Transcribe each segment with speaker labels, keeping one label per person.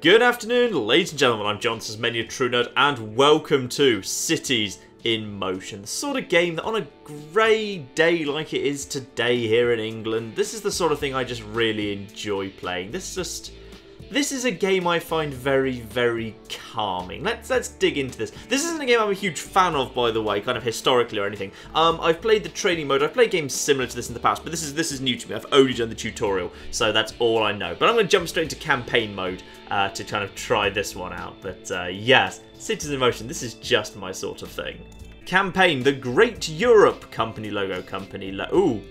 Speaker 1: Good afternoon, ladies and gentlemen, I'm John, Many a True Nerd, and welcome to Cities in Motion. The sort of game that on a grey day like it is today here in England, this is the sort of thing I just really enjoy playing. This is a game I find very, very calming. Let's dig into this. This isn't a game I'm a huge fan of, by the way, kind of historically or anything. I've played the training mode. I've played games similar to this in the past, but this is new to me. I've only done the tutorial, so that's all I know. But I'm going to jump straight into campaign mode to kind of try this one out. But yes, Cities in Motion, this is just my sort of thing. Campaign, the Great Europe company logo. Ooh,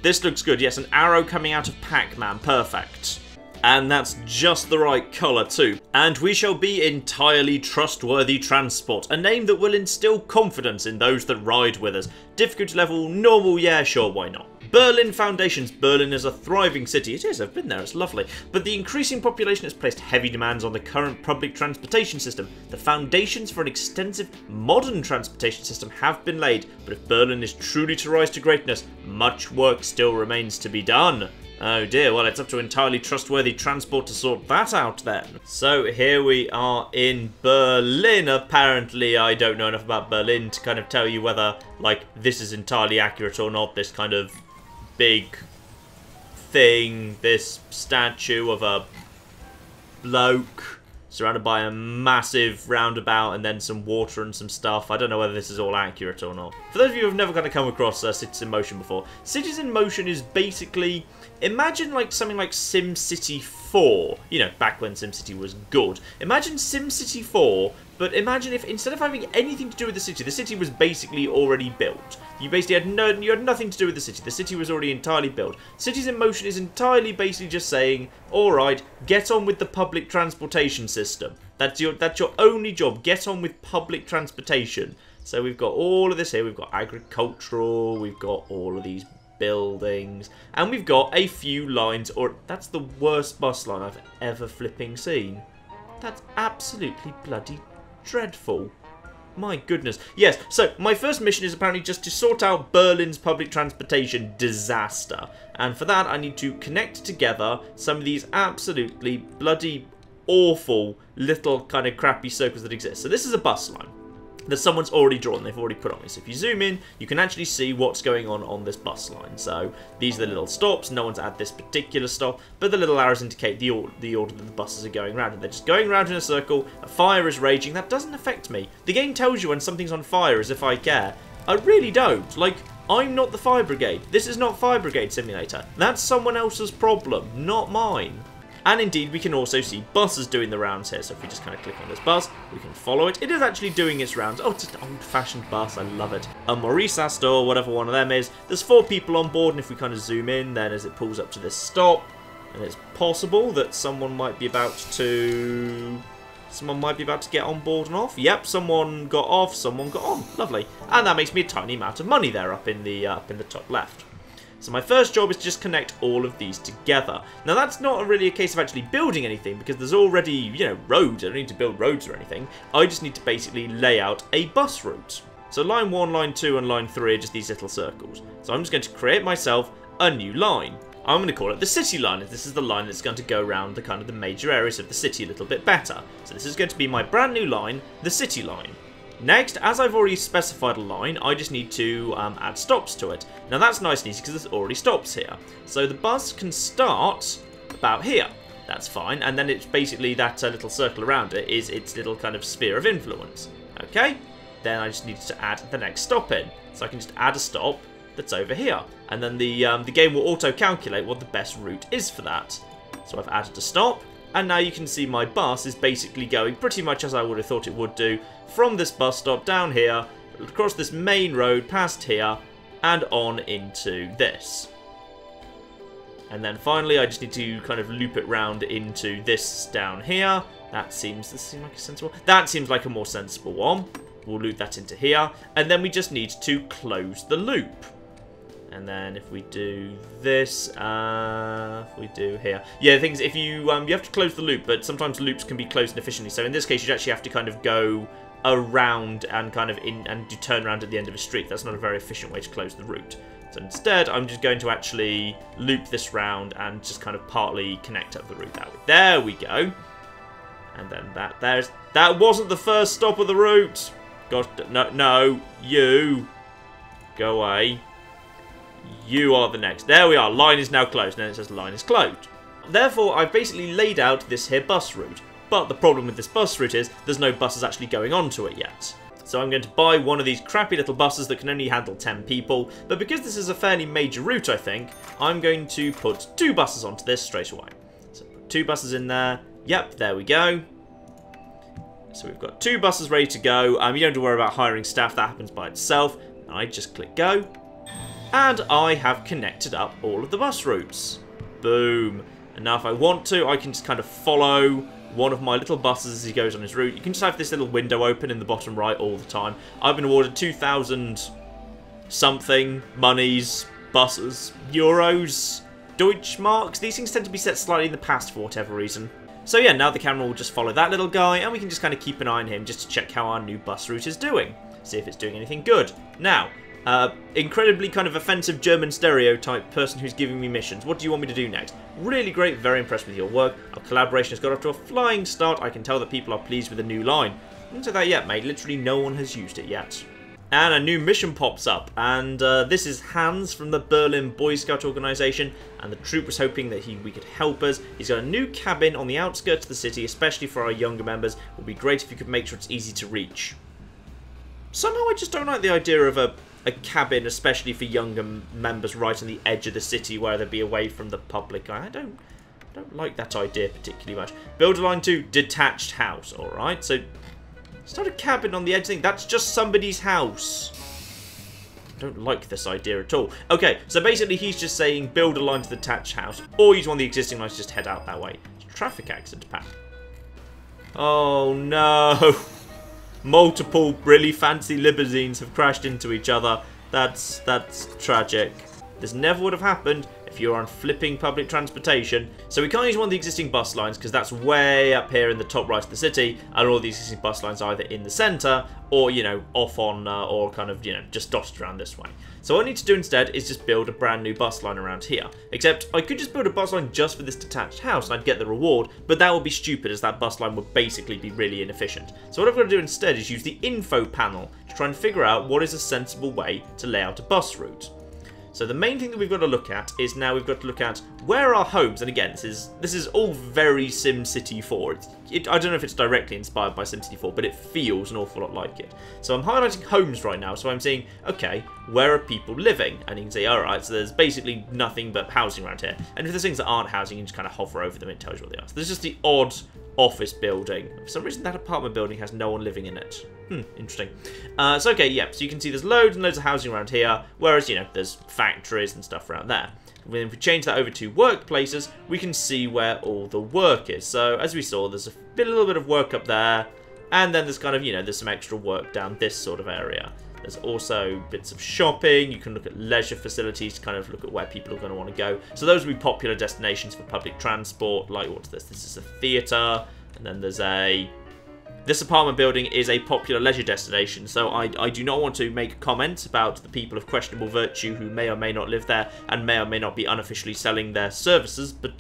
Speaker 1: this looks good. Yes, an arrow coming out of Pac-Man. Perfect. And that's just the right colour too. And we shall be entirely trustworthy transport, a name that will instill confidence in those that ride with us. Difficulty level, normal, yeah, sure, why not? Berlin foundations. Berlin is a thriving city. It is, I've been there, it's lovely. But the increasing population has placed heavy demands on the current public transportation system. The foundations for an extensive modern transportation system have been laid, but if Berlin is truly to rise to greatness, much work still remains to be done. Oh dear, well it's up to entirely trustworthy transport to sort that out then. So here we are in Berlin. Apparently I don't know enough about Berlin to kind of tell you whether, like, this is entirely accurate or not. This kind of big thing, this statue of a bloke surrounded by a massive roundabout and then some water and some stuff. I don't know whether this is all accurate or not. For those of you who have never kind of come across Cities in Motion before, Cities in Motion is basically, imagine like something like SimCity 4. You know, back when SimCity was good. Imagine SimCity 4, but imagine if instead of having anything to do with the city was basically already built. You basically had you had nothing to do with the city. The city was already entirely built. Cities in Motion is entirely basically just saying, alright, get on with the public transportation system. That's your only job. Get on with public transportation. So we've got all of this here. We've got agricultural, we've got all of these buildings, and we've got a few lines, or that's the worst bus line I've ever flipping seen. That's absolutely bloody dreadful. My goodness. Yes, so my first mission is apparently just to sort out Berlin's public transportation disaster. And for that, I need to connect together some of these absolutely bloody awful little kind of crappy circles that exist. So this is a bus line that someone's already drawn, they've already put on me. So if you zoom in, you can actually see what's going on this bus line. So these are the little stops, no one's at this particular stop, but the little arrows indicate the order that the buses are going around, and they're just going around in a circle. A fire is raging. That doesn't affect me. The game tells you when something's on fire as if I care. I really don't. Like, I'm not the fire brigade. This is not Fire Brigade Simulator. That's someone else's problem, not mine. And indeed, we can also see buses doing the rounds here. So if we just kind of click on this bus, we can follow it. It is actually doing its rounds. Oh, it's an old-fashioned bus. I love it. A Maurice Astor, whatever one of them is. There's 4 people on board, and if we kind of zoom in, then as it pulls up to this stop, and it's possible that someone might be about to get on board and off. Yep, someone got off, someone got on. Lovely. And that makes me a tiny amount of money there up in the top left. So my first job is to just connect all of these together. Now that's not really a case of actually building anything, because there's already, you know, roads. I don't need to build roads or anything. I just need to basically lay out a bus route. So line 1, line 2 and line 3 are just these little circles. So I'm just going to create myself a new line. I'm going to call it the city line, as this is the line that's going to go around the kind of the major areas of the city a little bit better. So this is going to be my brand new line, the city line. Next, as I've already specified a line, I just need to add stops to it. Now that's nice and easy because there's already stops here. So the bus can start about here. That's fine. And then it's basically that little circle around it is its little kind of sphere of influence. Okay? Then I just need to add the next stop in. So I can just add a stop that's over here. And then the game will auto-calculate what the best route is for that. So I've added a stop. And now you can see my bus is basically going pretty much as I would have thought it would do, from this bus stop down here, across this main road, past here, and on into this. And then finally I just need to kind of loop it round into this down here. Does this seem like a sensible? That seems like a more sensible one. We'll loop that into here, and then we just need to close the loop. And then if we do this, if we do here. Yeah, the thing is, if you have to close the loop, but sometimes loops can be closed inefficiently. So in this case, you actually have to kind of go around and kind of turn around at the end of a street. That's not a very efficient way to close the route. So instead, I'm just going to actually loop this round and just kind of partly connect up the route that way. There we go. And then that wasn't the first stop of the route. Gosh, no, you. Go away. You are the next. There we are. Line is now closed. And it says line is closed. Therefore, I've basically laid out this here bus route. But the problem with this bus route is there's no buses actually going onto it yet. So I'm going to buy one of these crappy little buses that can only handle 10 people. But because this is a fairly major route, I think, I'm going to put 2 buses onto this straight away. So put 2 buses in there. Yep, there we go. So we've got 2 buses ready to go. You don't have to worry about hiring staff. That happens by itself. I just click go. And I have connected up all of the bus routes. Boom. And now if I want to, I can just kind of follow one of my little buses as he goes on his route. You can just have this little window open in the bottom right all the time. I've been awarded 2,000 something monies, buses, euros, Deutschmarks. These things tend to be set slightly in the past for whatever reason. So yeah, now the camera will just follow that little guy, and we can just kind of keep an eye on him just to check how our new bus route is doing. See if it's doing anything good. Now, incredibly kind of offensive German stereotype person who's giving me missions. What do you want me to do next? Really great, very impressed with your work. Our collaboration has got off to a flying start. I can tell that people are pleased with the new line. Don't say that yet, mate. Literally no one has used it yet. And a new mission pops up, and this is Hans from the Berlin Boy Scout organisation, and the troop was hoping that we could help us. He's got a new cabin on the outskirts of the city, especially for our younger members. It would be great if you could make sure it's easy to reach. Somehow I just don't like the idea of a cabin, especially for younger members, right on the edge of the city where they'd be away from the public eye. I don't like that idea particularly much. Build a line 2, detached house. Alright, so it's not a cabin on the edge thing. That's just somebody's house. I don't like this idea at all. Okay, so basically he's just saying build a line to the detached house, or use one of the existing lines, just head out that way. Traffic accident, Pat. Oh no. Multiple really fancy limousines have crashed into each other. That's tragic. This never would have happened if you're on flipping public transportation. So we can't use one of the existing bus lines because that's way up here in the top right of the city, and all the existing bus lines are either in the centre or, you know, off on or kind of, you know, just dotted around this way. So what I need to do instead is just build a brand new bus line around here. Except I could just build a bus line just for this detached house and I'd get the reward, but that would be stupid as that bus line would basically be really inefficient. So what I've got to do instead is use the info panel to try and figure out what is a sensible way to lay out a bus route. So the main thing that we've got to look at is now we've got to look at where are homes, and again this is all very SimCity 4. I don't know if it's directly inspired by SimCity 4, but it feels an awful lot like it. So I'm highlighting homes right now, so I'm saying, okay, where are people living? And you can say, alright, so there's basically nothing but housing around here. And if there's things that aren't housing, you just kind of hover over them and it tells you what they are. So there's just the odd office building. For some reason that apartment building has no one living in it. Interesting. So okay, yeah, so you can see there's loads and loads of housing around here, whereas, you know, there's factories and stuff around there. If we change that over to workplaces, we can see where all the work is. So as we saw, there's a little bit of work up there, and then there's kind of, you know, there's some extra work down this sort of area. There's also bits of shopping. You can look at leisure facilities to kind of look at where people are going to want to go. So those would be popular destinations for public transport. Like, what's this? This is a theatre, and then there's a... This apartment building is a popular leisure destination, so I do not want to make comments about the people of questionable virtue who may or may not live there and may or may not be unofficially selling their services, but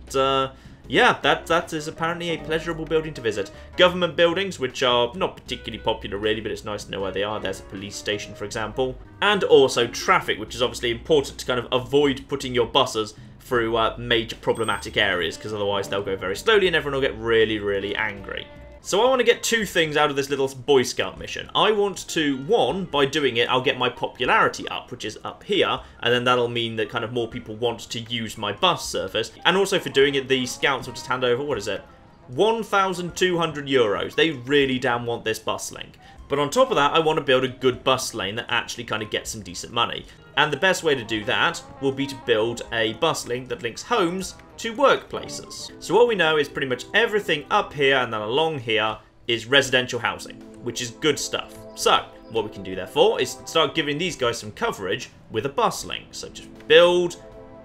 Speaker 1: yeah, that is apparently a pleasurable building to visit. Government buildings, which are not particularly popular really, but it's nice to know where they are. There's a police station, for example. And also traffic, which is obviously important to kind of avoid putting your buses through major problematic areas, because otherwise they'll go very slowly and everyone will get really, really angry. So I want to get two things out of this little Boy Scout mission. I want to, one, by doing it, I'll get my popularity up, which is up here, and then that'll mean that kind of more people want to use my bus service. And also for doing it, the scouts will just hand over, what is it? 1,200 euros. They really damn want this bus link. But on top of that, I want to build a good bus lane that actually kind of gets some decent money. And the best way to do that will be to build a bus link that links homes to workplaces. So what we know is pretty much everything up here and then along here is residential housing, which is good stuff. So what we can do therefore is start giving these guys some coverage with a bus link. So just build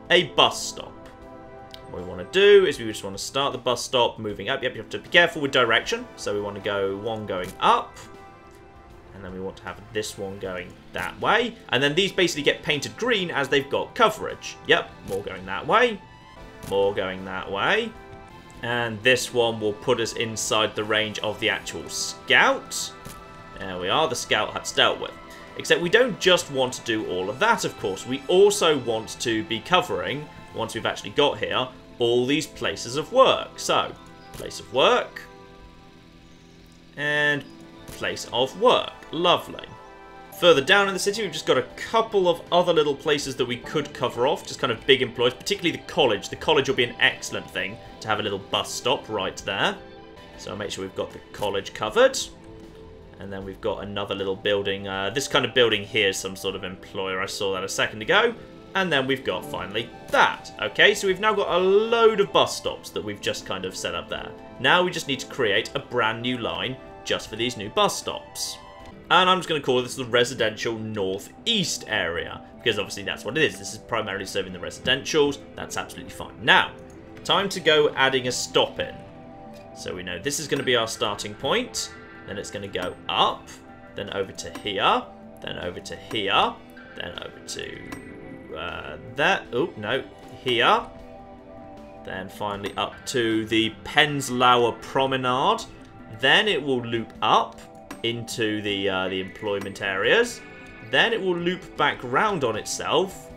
Speaker 1: a bus stop. What we want to do is we just want to start the bus stop moving up. Yep, you have to be careful with direction. So we want to go one going up. And then we want to have this one going that way. And then these basically get painted green as they've got coverage. Yep, more going that way. More going that way. And this one will put us inside the range of the actual scout. There we are, the scout hut's dealt with. Except we don't just want to do all of that, of course. We also want to be covering, once we've actually got here, all these places of work. So, place of work. And place of work. Lovely. Further down in the city, we've just got a couple of other little places that we could cover off. Just kind of big employees, particularly the college. The college will be an excellent thing to have a little bus stop right there. So I'll make sure we've got the college covered. And then we've got another little building. This kind of building here is some sort of employer. I saw that a second ago. And then we've got, finally, that. Okay, so we've now got a load of bus stops that we've just kind of set up there. Now we just need to create a brand new line just for these new bus stops. And I'm just going to call this the residential northeast area. Because obviously that's what it is. This is primarily serving the residentials. That's absolutely fine. Now, time to go adding a stop in. So we know this is going to be our starting point. Then it's going to go up. Then over to here. Then over to here. Then over to that. Oh, no. Here. Then finally up to the Penslauer Promenade. Then it will loop up into the employment areas. Then it will loop back round on itself,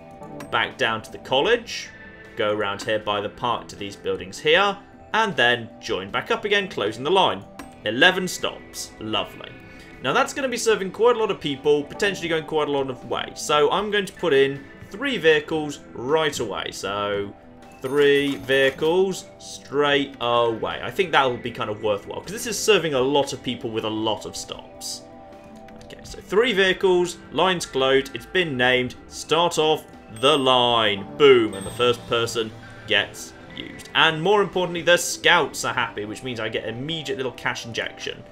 Speaker 1: back down to the college, go around here by the park to these buildings here, and then join back up again, closing the line. 11 stops. Lovely. Now that's going to be serving quite a lot of people, potentially going quite a lot of way. So I'm going to put in 3 vehicles right away. So 3 vehicles straight away. I think that will be kind of worthwhile, because this is serving a lot of people with a lot of stops. Okay, so 3 vehicles, line's closed, it's been named, start off the line. Boom, and the first person gets used. And more importantly, the scouts are happy, which means I get immediate little cash injection.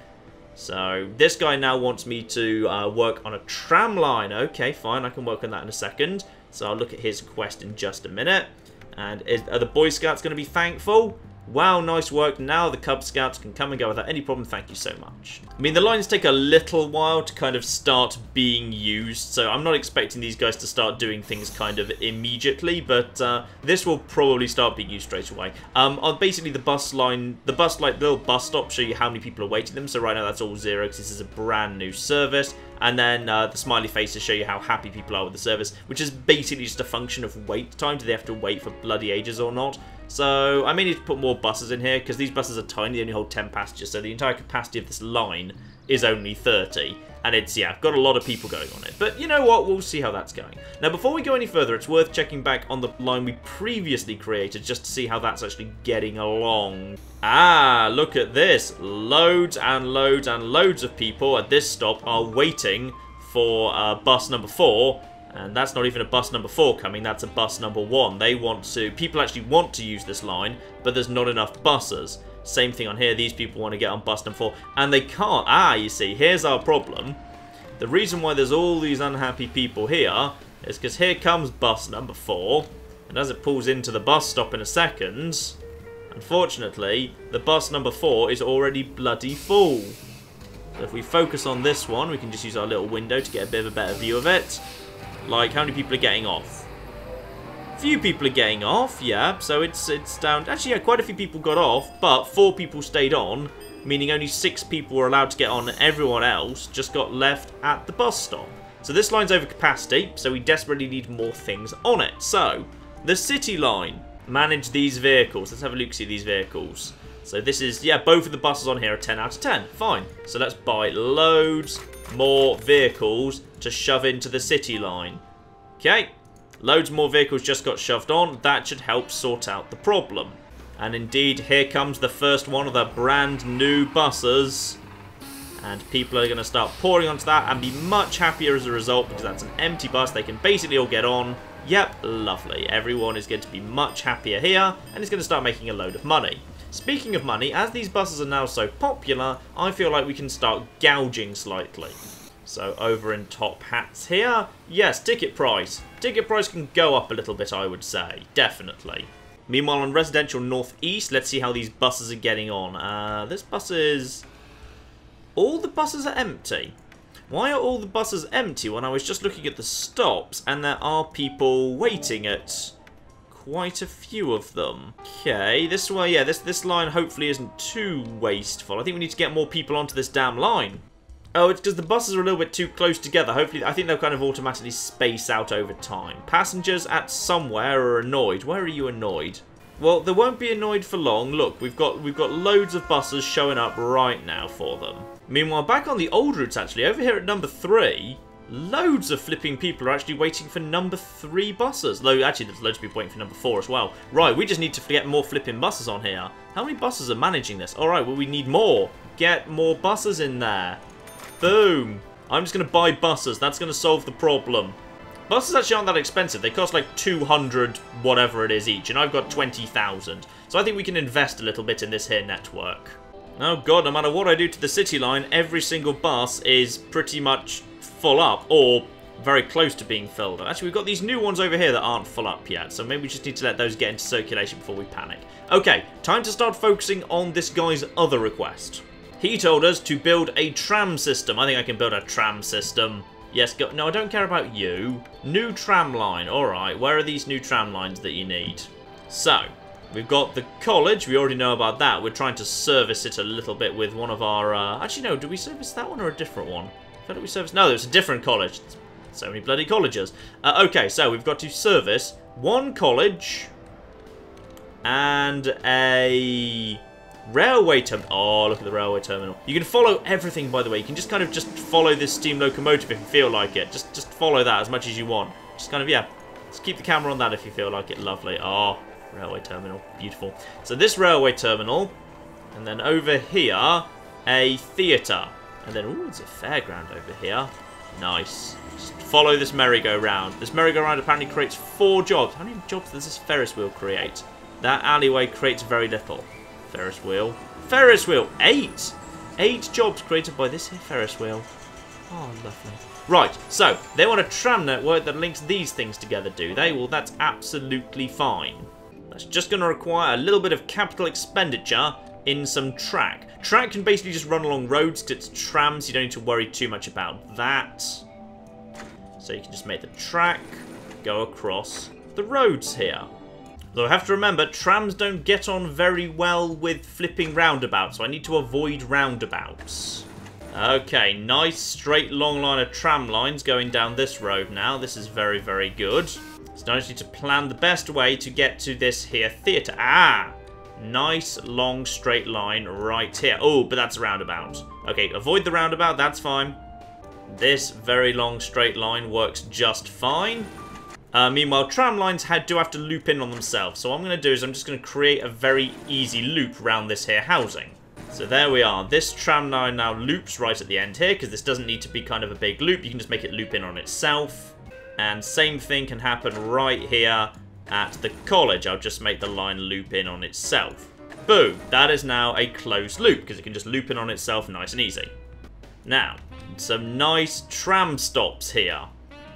Speaker 1: So this guy now wants me to work on a tram line. Okay, fine, I can work on that in a second. So I'll look at his quest in just a minute. And are the Boy Scouts going to be thankful? Wow, nice work. Now the Cub Scouts can come and go without any problem. Thank you so much. I mean, the lines take a little while to kind of start being used, so I'm not expecting these guys to start doing things kind of immediately, but this will probably start being used straight away. On basically the bus line, the little bus stops show you how many people are waiting them, so right now that's all 0 because this is a brand new service. And then the smiley faces show you how happy people are with the service, which is basically just a function of wait time. Do they have to wait for bloody ages or not? So I may need to put more buses in here, because these buses are tiny, they only hold 10 passengers, so the entire capacity of this line is only 30. And it's, yeah, got a lot of people going on it. But you know what, we'll see how that's going. Now, before we go any further, it's worth checking back on the line we previously created, just to see how that's actually getting along. Ah, look at this. Loads and loads and loads of people at this stop are waiting for bus number 4. And that's not even a bus number 4 coming, that's a bus number 1. People actually want to use this line, but there's not enough buses. Same thing on here, these people want to get on bus number 4, and they can't. Ah, you see, here's our problem. The reason why there's all these unhappy people here is because here comes bus number 4, and as it pulls into the bus stop in a second, unfortunately, the bus number 4 is already bloody full. So if we focus on this one, we can just use our little window to get a bit of a better view of it. Like, how many people are getting off? Few people are getting off, yeah, so it's down. Actually, yeah, quite a few people got off, but 4 people stayed on, meaning only 6 people were allowed to get on, and everyone else just got left at the bus stop. So this line's over capacity, so we desperately need more things on it. So, the city line. Manage these vehicles. Let's have a look see these vehicles. So this is, yeah, both of the buses on here are 10 out of 10. Fine. So let's buy loads more vehicles to shove into the city line. Okay. Loads more vehicles just got shoved on. That should help sort out the problem. And indeed, here comes the first one of the brand new buses. And people are going to start pouring onto that and be much happier as a result, because that's an empty bus. They can basically all get on. Yep, lovely. Everyone is going to be much happier here and is going to start making a load of money. Speaking of money, as these buses are now so popular, I feel like we can start gouging slightly. So over in top hats here, yes, ticket price. Ticket price can go up a little bit, I would say. Definitely. Meanwhile, on residential northeast, let's see how these buses are getting on. This bus is... all the buses are empty. Why are all the buses empty when I was just looking at the stops and there are people waiting at quite a few of them. Okay, this way, yeah, this line hopefully isn't too wasteful. I think we need to get more people onto this damn line. Oh, it's because the buses are a little bit too close together. Hopefully, I think they'll kind of automatically space out over time. Passengers at somewhere are annoyed. Where are you annoyed? Well, they won't be annoyed for long. Look, we've got loads of buses showing up right now for them. Meanwhile, back on the old routes, actually, over here at number 3, loads of flipping people are actually waiting for number 3 buses. Though, actually, there's loads of people waiting for number 4 as well. Right, we just need to get more flipping buses on here. How many buses are managing this? All right, well, we need more. Get more buses in there. Boom. I'm just going to buy buses. That's going to solve the problem. Buses actually aren't that expensive. They cost like 200 whatever it is each, and I've got 20,000. So I think we can invest a little bit in this here network. Oh god, no matter what I do to the city line, every single bus is pretty much full up, or very close to being filled up. Actually, we've got these new ones over here that aren't full up yet, so maybe we just need to let those get into circulation before we panic. Okay, time to start focusing on this guy's other request. He told us to build a tram system. I think I can build a tram system. Yes, go. No, I don't care about you. New tram line. Alright, where are these new tram lines that you need? So, we've got the college. We already know about that. We're trying to service it a little bit with one of our... Actually, no, do we service that one or a different one? How do we service... No, there's a different college. So many bloody colleges. Okay, so we've got to service one college and a... railway terminal. Oh, look at the railway terminal. You can follow everything, by the way. You can just kind of just follow this steam locomotive if you feel like it. Just follow that as much as you want. Just kind of, yeah. Just keep the camera on that if you feel like it. Lovely. Oh, railway terminal. Beautiful. So this railway terminal. And then over here, a theatre. And then, ooh, there's a fairground over here. Nice. Just follow this merry-go-round. This merry-go-round apparently creates 4 jobs. How many jobs does this Ferris wheel create? That alleyway creates very little. Ferris wheel. Ferris wheel! 8! 8 jobs created by this here Ferris wheel. Oh, lovely. Right, so, they want a tram network that links these things together, do they? Well, that's absolutely fine. That's just going to require a little bit of capital expenditure in some track. Track can basically just run along roads because it's trams. You don't need to worry too much about that. So you can just make the track go across the roads here. Though I have to remember, trams don't get on very well with flipping roundabouts, so I need to avoid roundabouts. Okay, nice straight long line of tram lines going down this road now. This is very, very good. So now I just need to plan the best way to get to this here theatre. Ah! Nice long straight line right here. Oh, but that's a roundabout. Okay, avoid the roundabout, that's fine. This very long straight line works just fine. Meanwhile, tram lines do have to loop in on themselves. So what I'm going to do is I'm just going to create a very easy loop around this here housing. So there we are. This tram line now loops right at the end here because this doesn't need to be kind of a big loop. You can just make it loop in on itself. And same thing can happen right here at the college. I'll just make the line loop in on itself. Boom. That is now a closed loop because it can just loop in on itself nice and easy. Now, some nice tram stops here.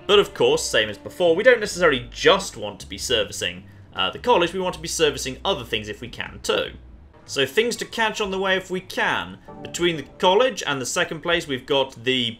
Speaker 1: But of course, same as before, we don't necessarily just want to be servicing the college, we want to be servicing other things if we can too. So things to catch on the way if we can. Between the college and the second place, we've got the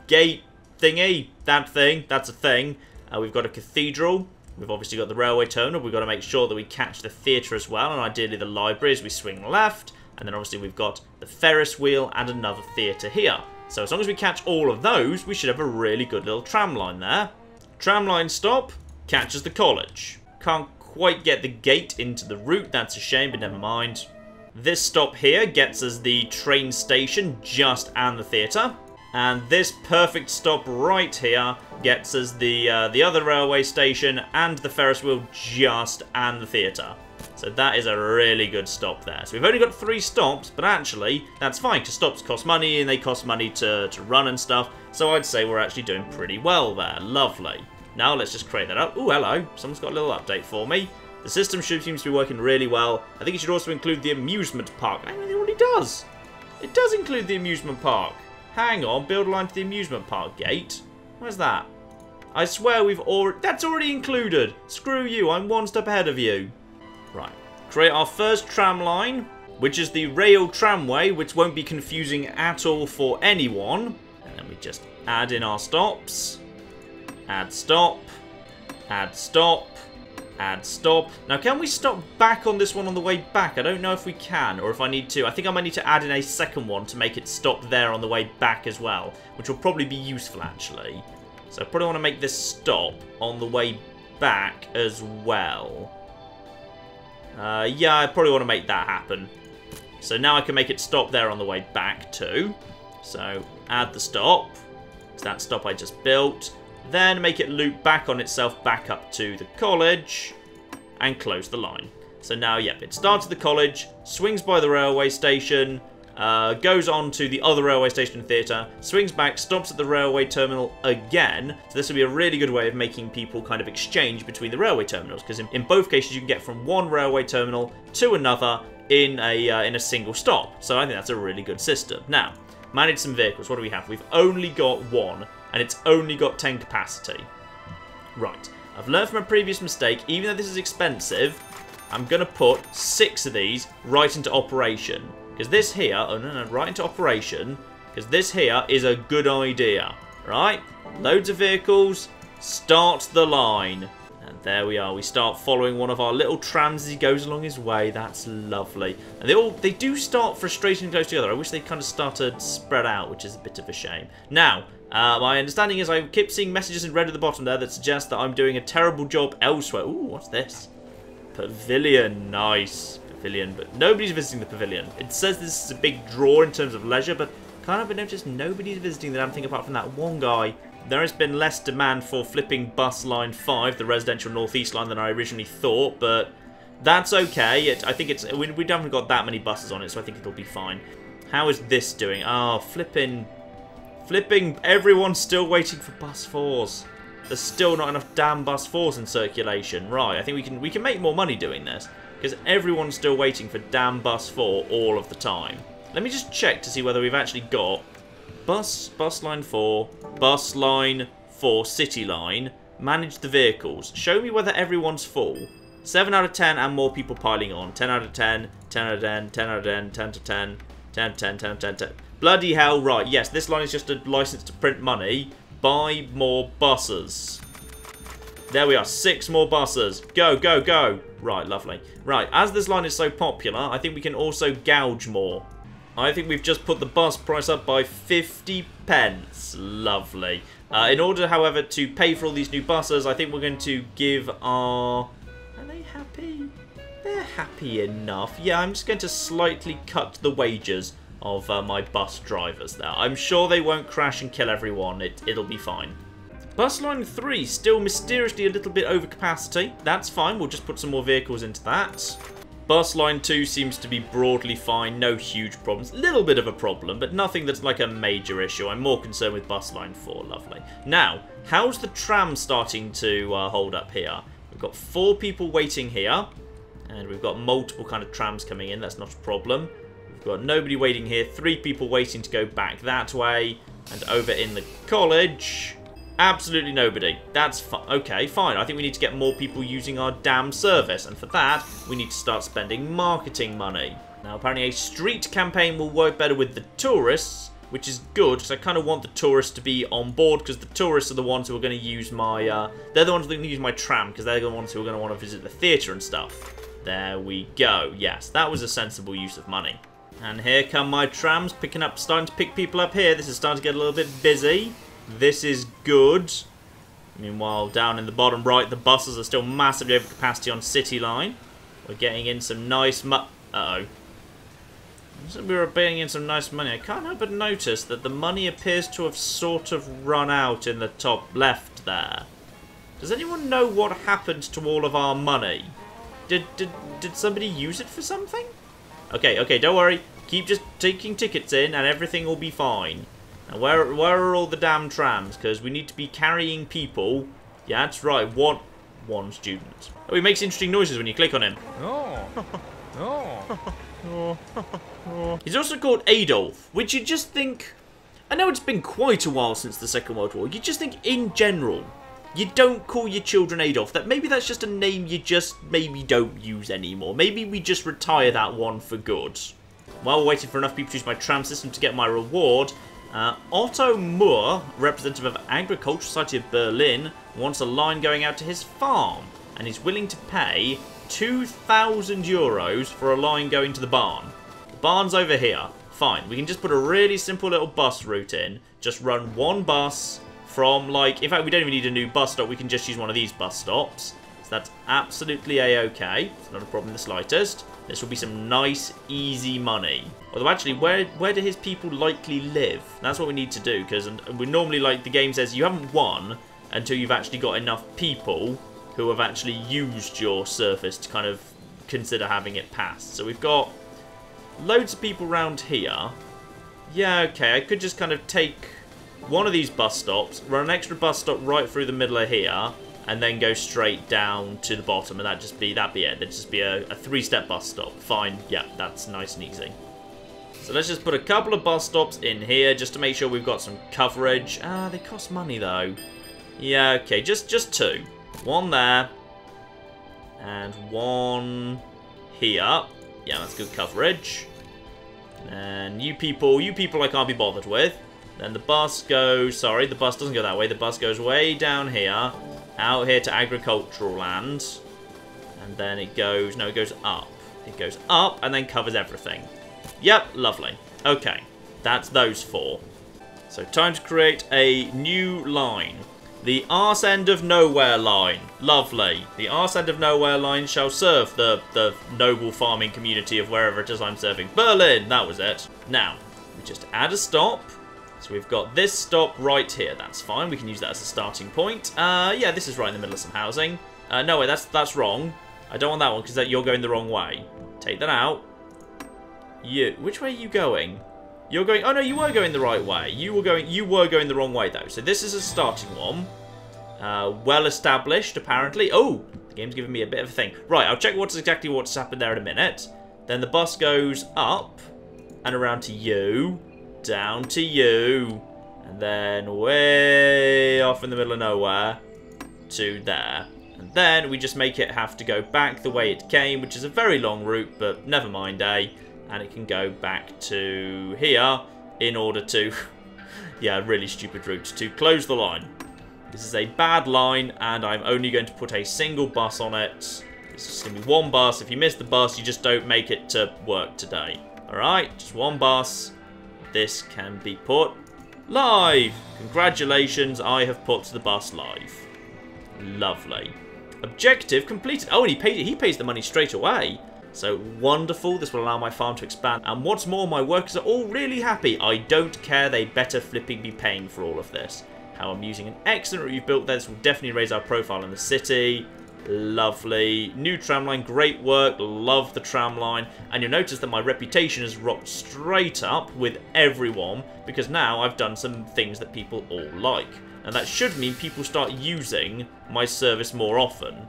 Speaker 1: gate thingy, that's a thing. We've got a cathedral, we've obviously got the railway terminal, we've got to make sure that we catch the theatre as well, and ideally the library as we swing left. And then obviously we've got the Ferris wheel and another theatre here. So as long as we catch all of those, we should have a really good little tram line there. Tram line stop, catches the college. Can't quite get the gate into the route, that's a shame, but never mind. This stop here gets us the train station just and the theatre. And this perfect stop right here gets us the other railway station and the Ferris wheel just and the theatre. So that is a really good stop there. So we've only got 3 stops, but actually, that's fine, because stops cost money, and they cost money to run and stuff. So I'd say we're actually doing pretty well there. Lovely. Now let's just create that up. Ooh, hello. Someone's got a little update for me. The system seems to be working really well. I think it should also include the amusement park. I mean, it already does. It does include the amusement park. Hang on, build a line to the amusement park gate. Where's that? I swear that's already included. Screw you, I'm 1 step ahead of you. Right, create our first tram line, which is the rail tramway, which won't be confusing at all for anyone. And then we just add in our stops. Add stop. Add stop. Add stop. Now, can we stop back on this one on the way back? I don't know if we can, or if I need to. I think I might need to add in a second one to make it stop there on the way back as well, which will probably be useful, actually. So I probably want to make this stop on the way back as well. Yeah, I probably want to make that happen. So now I can make it stop there on the way back too. So add the stop. It's that stop I just built. Then make it loop back on itself back up to the college and close the line. So now, yep, it starts at the college, swings by the railway station, goes on to the other railway station and theatre, swings back, stops at the railway terminal again. So this will be a really good way of making people kind of exchange between the railway terminals, because in both cases you can get from one railway terminal to another in a single stop. So I think that's a really good system. Now, manage some vehicles. What do we have? We've only got one, and it's only got 10 capacity. Right. I've learned from a previous mistake. Even though this is expensive, I'm going to put 6 of these right into operation. Because this here... Oh, no, right into operation. Because this here is a good idea. Right? Loads of vehicles. Start the line. And there we are. We start following one of our little trams as he goes along his way. That's lovely. And they do start frustratingly close together. I wish they kind of started spread out, which is a bit of a shame. Now... my understanding is I keep seeing messages in red at the bottom there that suggest that I'm doing a terrible job elsewhere. Ooh, what's this? Pavilion. Nice. Pavilion. But nobody's visiting the pavilion. It says this is a big draw in terms of leisure, but can't help but notice nobody's visiting the damn thing apart from that one guy. There has been less demand for flipping bus line 5, the residential northeast line, than I originally thought, but that's okay. I think it's... We haven't got that many buses on it, so I think it'll be fine. How is this doing? Oh, flipping, everyone's still waiting for bus 4s. There's still not enough damn bus 4s in circulation. Right, I think we can make more money doing this, because everyone's still waiting for damn bus 4 all of the time. Let me just check to see whether we've actually got bus line 4, bus line 4, city line, manage the vehicles. Show me whether everyone's full. 7 out of 10 and more people piling on. 10 out of 10, 10 out of 10, 10 out of 10, 10 to 10, 10, 10, 10, 10, 10. Bloody hell, right, yes, this line is just a license to print money. Buy more buses. There we are, 6 more buses. Go, go, go. Right, lovely. Right, as this line is so popular, I think we can also gouge more. I think we've just put the bus price up by 50 pence. Lovely. In order, however, to pay for all these new buses, I think we're going to give our... Are they happy? They're happy enough. Yeah, I'm just going to slightly cut the wages of my bus drivers there. I'm sure they won't crash and kill everyone. It'll be fine. Bus line 3, still mysteriously a little bit over capacity. That's fine. We'll just put some more vehicles into that. Bus line 2 seems to be broadly fine. No huge problems. Little bit of a problem, but nothing that's like a major issue. I'm more concerned with bus line 4. Lovely. Now, how's the tram starting to hold up here? We've got 4 people waiting here. And we've got multiple kind of trams coming in. That's not a problem. We've got nobody waiting here. 3 people waiting to go back that way. And over in the college, absolutely nobody. That's okay, fine. I think we need to get more people using our damn service. And for that, we need to start spending marketing money. Now, apparently a street campaign will work better with the tourists, which is good, because I kind of want the tourists to be on board, because the tourists are the ones who are going to use my... they're the ones who are going to use my tram, because they're the ones who are going to want to visit the theatre and stuff. There we go. Yes, that was a sensible use of money. And here come my trams, starting to pick people up here. This is starting to get a little bit busy. This is good. Meanwhile, down in the bottom right, the buses are still massively over capacity on City Line. We're getting in some nice uh-oh. We were bringing in some nice money. I can't help but notice that the money appears to have sort of run out in the top left there. Does anyone know what happened to all of our money? Did somebody use it for something? Okay, don't worry. Keep just taking tickets in and everything will be fine. Now, where are all the damn trams? Because we need to be carrying people. Yeah, that's right. One student. Oh, he makes interesting noises when you click on him. He's also called Adolf, which you just think... I know it's been quite a while since the Second World War. You just think, in general, you don't call your children Adolf. Maybe that's just a name you just maybe don't use anymore. Maybe we just retire that one for good. While we're waiting for enough people to use my tram system to get my reward, Otto Moore, representative of Agricultural Society of Berlin, wants a line going out to his farm. and he's willing to pay 2,000 euros for a line going to the barn. The barn's over here. Fine, we can just put a really simple little bus route in. Just run one bus from, like, in fact, we don't even need a new bus stop. We can just use one of these bus stops. So that's absolutely a-okay. It's not a problem in the slightest. This will be some nice, easy money. Although, actually, where do his people likely live? That's what we need to do, because we normally, like, the game says you haven't won until you've actually got enough people who have actually used your surface to kind of consider having it passed. So we've got loads of people around here. Yeah, okay, I could just kind of take one of these bus stops, run an extra bus stop right through the middle of here, and then go straight down to the bottom, and that'd be it. That'd just be a three-step bus stop. Fine, yeah, that's nice and easy. So let's just put a couple of bus stops in here, just to make sure we've got some coverage. They cost money, though. Yeah, okay, just two. One there, and one here. Yeah, that's good coverage. And you people I can't be bothered with. Then the bus goes, sorry, the bus doesn't go that way. The bus goes way down here, out here to agricultural land. And then it goes, no, it goes up. It goes up and then covers everything. Yep, lovely. Okay, that's those four. So time to create a new line. The arse end of nowhere line. Lovely. The arse end of nowhere line shall serve the noble farming community of wherever it is I'm serving. Berlin, that was it. Now, we just add a stop. So we've got this stop right here. That's fine. We can use that as a starting point. Yeah, this is right in the middle of some housing. No, wait, that's wrong. I don't want that one because you're going the wrong way. Take that out. Which way are you going? You're going... Oh, no, you were going the right way. You were going the wrong way, though. So this is a starting one. Well established, apparently. Oh, the game's giving me a bit of a thing. Right, I'll check exactly what's happened there in a minute. Then the bus goes up and around to you, down to you, and then way off in the middle of nowhere to there. And then we just make it have to go back the way it came, which is a very long route, but never mind, eh? And it can go back to here in order to, yeah, really stupid route, to close the line. This is a bad line, and I'm only going to put a single bus on it. It's just going to be one bus. If you miss the bus, you just don't make it to work today. Alright, just one bus. This can be put live. Congratulations, I have put the bus live. Lovely. Objective completed. Oh, and he pays the money straight away. So, wonderful. This will allow my farm to expand. And what's more, my workers are all really happy. I don't care. They better flipping be paying for all of this. How amusing and excellent route you've built there. This will definitely raise our profile in the city. Lovely. New tram line. Great work. Love the tram line. And you'll notice that my reputation has rocked straight up with everyone. Because now I've done some things that people all like. And that should mean people start using my service more often.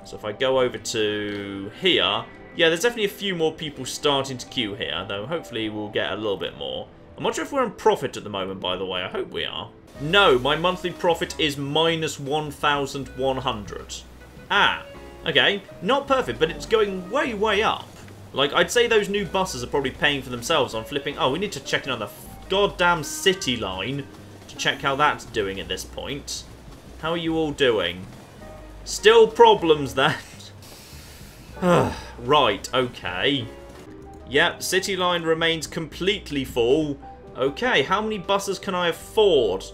Speaker 1: So if I go over to here... Yeah, there's definitely a few more people starting to queue here, though hopefully we'll get a little bit more. I'm not sure if we're in profit at the moment, by the way. I hope we are. No, my monthly profit is minus 1,100. Ah, okay. Not perfect, but it's going way, way up. Like, I'd say those new buses are probably paying for themselves on flipping... Oh, we need to check in on the goddamn city line to check how that's doing at this point. How are you all doing? Still problems then. Right, okay. Yep, city line remains completely full. Okay, how many buses can I afford?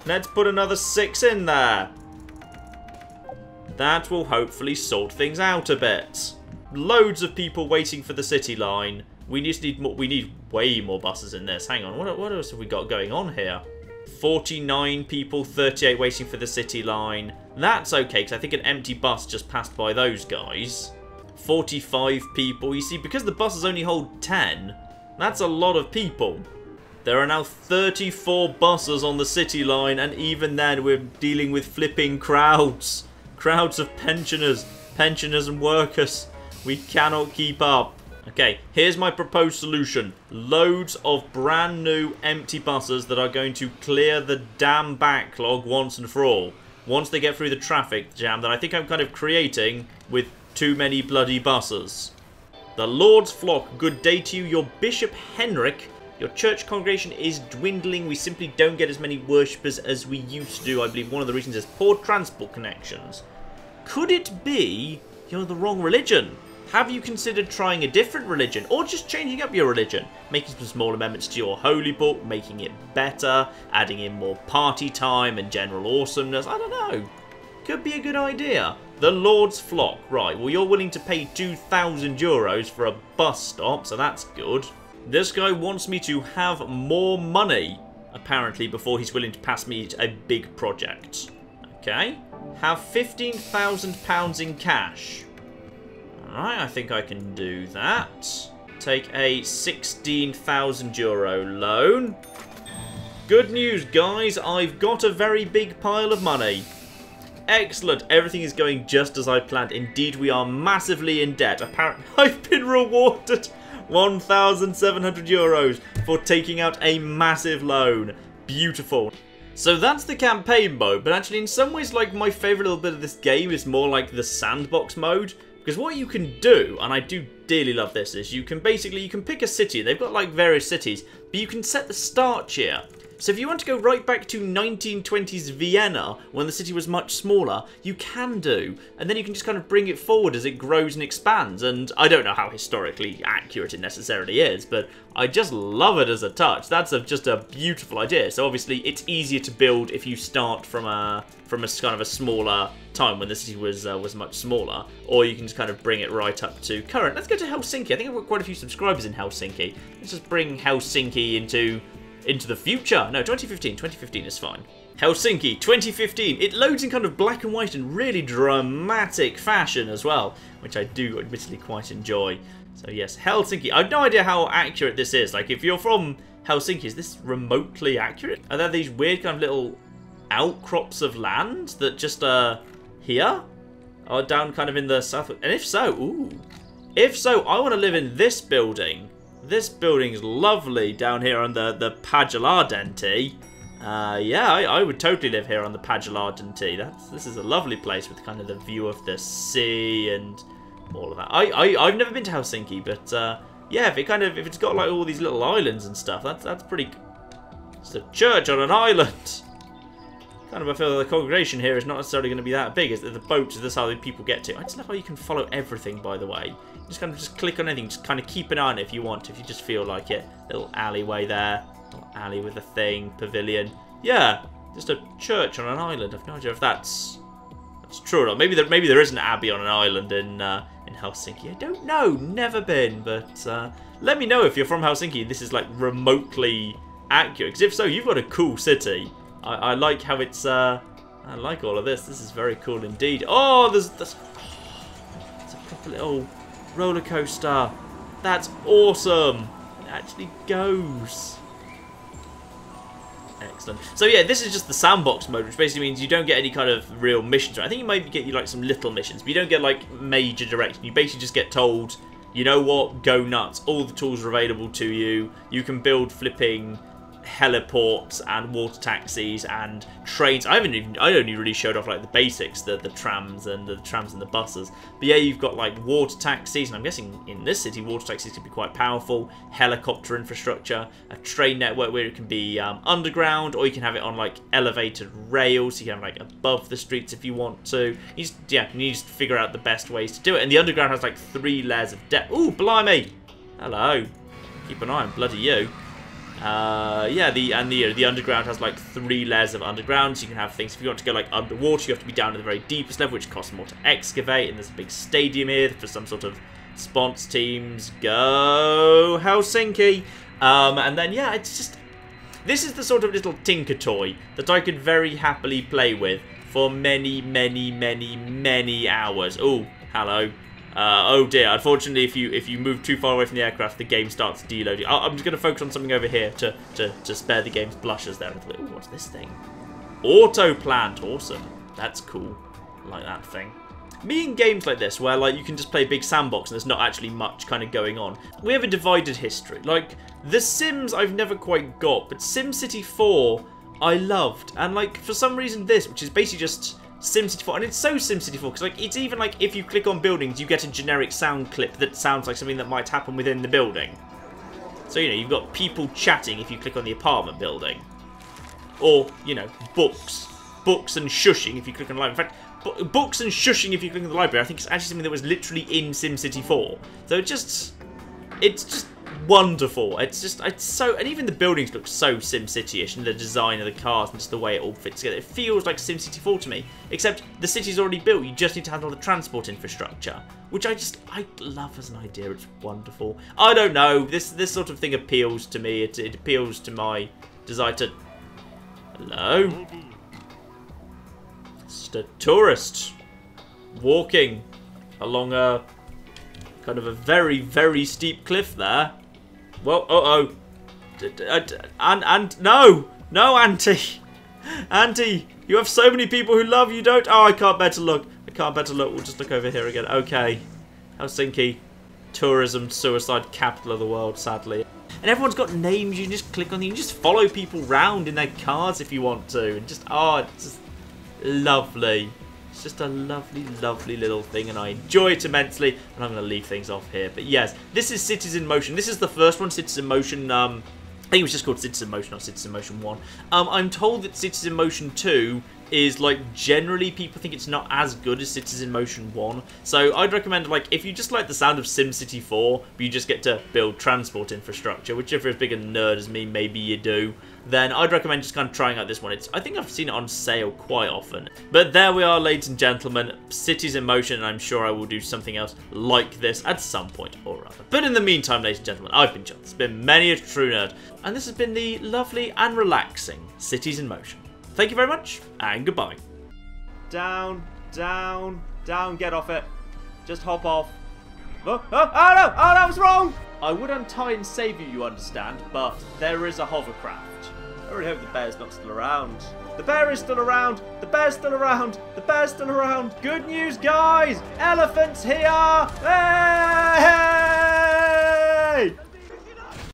Speaker 1: Let's put another 6 in there. That will hopefully sort things out a bit. Loads of people waiting for the city line. We just need more. We need way more buses in this. Hang on, what else have we got going on here? 49 people, 38 waiting for the city line. That's okay, because I think an empty bus just passed by those guys. 45 people. You see, because the buses only hold 10, that's a lot of people. There are now 34 buses on the city line, and even then we're dealing with flipping crowds. Crowds of pensioners and workers. We cannot keep up. Okay, here's my proposed solution. Loads of brand new empty buses that are going to clear the damn backlog once and for all. Once they get through the traffic jam that I think I'm kind of creating with too many bloody buses. The Lord's flock, good day to you. Your Bishop Henrik Your church congregation is dwindling. We simply don't get as many worshippers as we used to do. I believe one of the reasons is poor transport connections. Could it be you're the wrong religion? Have you considered trying a different religion, or just changing up your religion? Making some small amendments to your holy book, making it better, adding in more party time and general awesomeness? I don't know. Could be a good idea. The Lord's Flock. Right, well, you're willing to pay 2,000 euros for a bus stop, so that's good. This guy wants me to have more money, apparently, before he's willing to pass me a big project. Okay. Have £15,000 in cash. Alright, I think I can do that. Take a 16,000 euro loan. Good news, guys. I've got a very big pile of money. Excellent. Everything is going just as I planned. Indeed, we are massively in debt. Apparently, I've been rewarded 1,700 euros for taking out a massive loan. Beautiful. So that's the campaign mode, but actually in some ways, like, my favourite little bit of this game is more like the sandbox mode. Because what you can do, and I do dearly love this, is you can pick a city. They've got like various cities, but you can set the start cheer. So if you want to go right back to 1920s Vienna, when the city was much smaller, you can do. And then you can just kind of bring it forward as it grows and expands. And I don't know how historically accurate it necessarily is, but I just love it as a touch. That's just a beautiful idea. So obviously it's easier to build if you start from a kind of a smaller time when the city was much smaller, or you can just kind of bring it right up to current. Let's go to Helsinki. I think I've got quite a few subscribers in Helsinki. Let's just bring Helsinki into the future. No, 2015. 2015 is fine. Helsinki, 2015. It loads in kind of black and white and really dramatic fashion as well, which I do admittedly quite enjoy. So yes, Helsinki. I have no idea how accurate this is. Like, if you're from Helsinki, is this remotely accurate? Are there these weird kind of little outcrops of land that just here? Or down kind of in the south? And if so, ooh. If so, I want to live in this building. This building's lovely down here on the Pagelardenti. Yeah, I would totally live here on the Pagelardenti. This is a lovely place with kind of the view of the sea and all of that. I've never been to Helsinki, but yeah, if it's got like all these little islands and stuff, that's pretty. It's a church on an island. Kind of I feel the congregation here is not necessarily going to be that big. Is the boats? Is this how the people get to? I just love how you can follow everything. By the way, just kind of click on anything. Just kind of keep an eye on it if you want. If you just feel like it. Little alleyway there. Little alley with a thing. Pavilion. Yeah, just a church on an island. I've no idea if that's true or not. Maybe there is an abbey on an island in Helsinki. I don't know. Never been. But let me know if you're from Helsinki and this is like remotely accurate. Because if so, you've got a cool city. I like how it's, I like all of this. This is very cool indeed. Oh, there's it's a proper little roller coaster. That's awesome. It actually goes. Excellent. So yeah, this is just the sandbox mode, which basically means you don't get any kind of real missions. I think you might get like some little missions, but you don't get like major direction. You basically just get told, you know what, go nuts. All the tools are available to you. You can build flipping heliports and water taxis and trains. I only really showed off like the basics, the trams and the buses. But yeah, you've got like water taxis, and I'm guessing in this city water taxis can be quite powerful. Helicopter infrastructure, a train network where it can be underground, or you can have it on like elevated rails. So you can have like above the streets if you want to. You need to figure out the best ways to do it. And the underground has like 3 layers of depth. Ooh, blimey! Hello. Keep an eye on bloody you. Yeah, the underground has like 3 layers of underground, so you can have things. If you want to go like underwater, you have to be down to the very deepest level, which costs more to excavate. And there's a big stadium here for some sort of sponsor teams. Go Helsinki! And then yeah, it's just, this is the sort of little tinker toy that I could very happily play with for many, many, many, many hours. Oh, hello. Oh dear, unfortunately if you move too far away from the aircraft, the game starts deloading. I'm just going to focus on something over here to spare the game's blushes there. Ooh, what's this thing? Auto plant, awesome. That's cool. I like that thing. Me in games like this, where like you can just play a big sandbox and there's not actually much kind of going on, we have a divided history. Like, The Sims I've never quite got, but SimCity 4 I loved. And like, for some reason this, which is basically just SimCity 4, and it's so SimCity 4 because like it's even like if you click on buildings, you get a generic sound clip that sounds like something that might happen within the building. So, you know, you've got people chatting if you click on the apartment building. Or, you know, books. Books and shushing if you click on the library. In fact, books and shushing if you click on the library, I think it's actually something that was literally in SimCity 4. So it's just wonderful. It's so, and even the buildings look so SimCity-ish, and the design of the cars and just the way it all fits together. It feels like SimCity 4 to me, except the city's already built. You just need to handle the transport infrastructure, which I love as an idea. It's wonderful. I don't know. This sort of thing appeals to me. It appeals to my desire to. Hello. Just a tourist walking along a kind of a very, very steep cliff there. Well, uh-oh. And no, Auntie. Auntie, you have so many people who love you, don't? Oh, I can't bear to look. I can't bear to look. We'll just look over here again. Okay. Helsinki, tourism, suicide capital of the world, sadly. And everyone's got names. You can just click on them. You can just follow people round in their cars if you want to. And just, oh, it's just lovely. It's just a lovely, lovely little thing, and I enjoy it immensely. And I'm going to leave things off here. But yes, this is Cities in Motion. This is the first one, Cities in Motion. I think it was just called Cities in Motion, not Cities in Motion 1. I'm told that Cities in Motion 2 is, like, generally people think it's not as good as Cities in Motion 1. So I'd recommend, like, if you just like the sound of SimCity 4, but you just get to build transport infrastructure, which if you're as big a nerd as me, maybe you do, then I'd recommend just kind of trying out this one. I think I've seen it on sale quite often. But there we are, ladies and gentlemen, Cities in Motion, and I'm sure I will do something else like this at some point or other. But in the meantime, ladies and gentlemen, I've been John. It's been many a true nerd, and this has been the lovely and relaxing Cities in Motion. Thank you very much, and goodbye. Down, down, down, get off it. Just hop off. Oh no, I was wrong! I would untie and save you, you understand, but there is a hovercraft. I really hope the bear's not still around. The bear is still around! The bear's still around! The bear's still around! Good news, guys! Elephants here! Hey!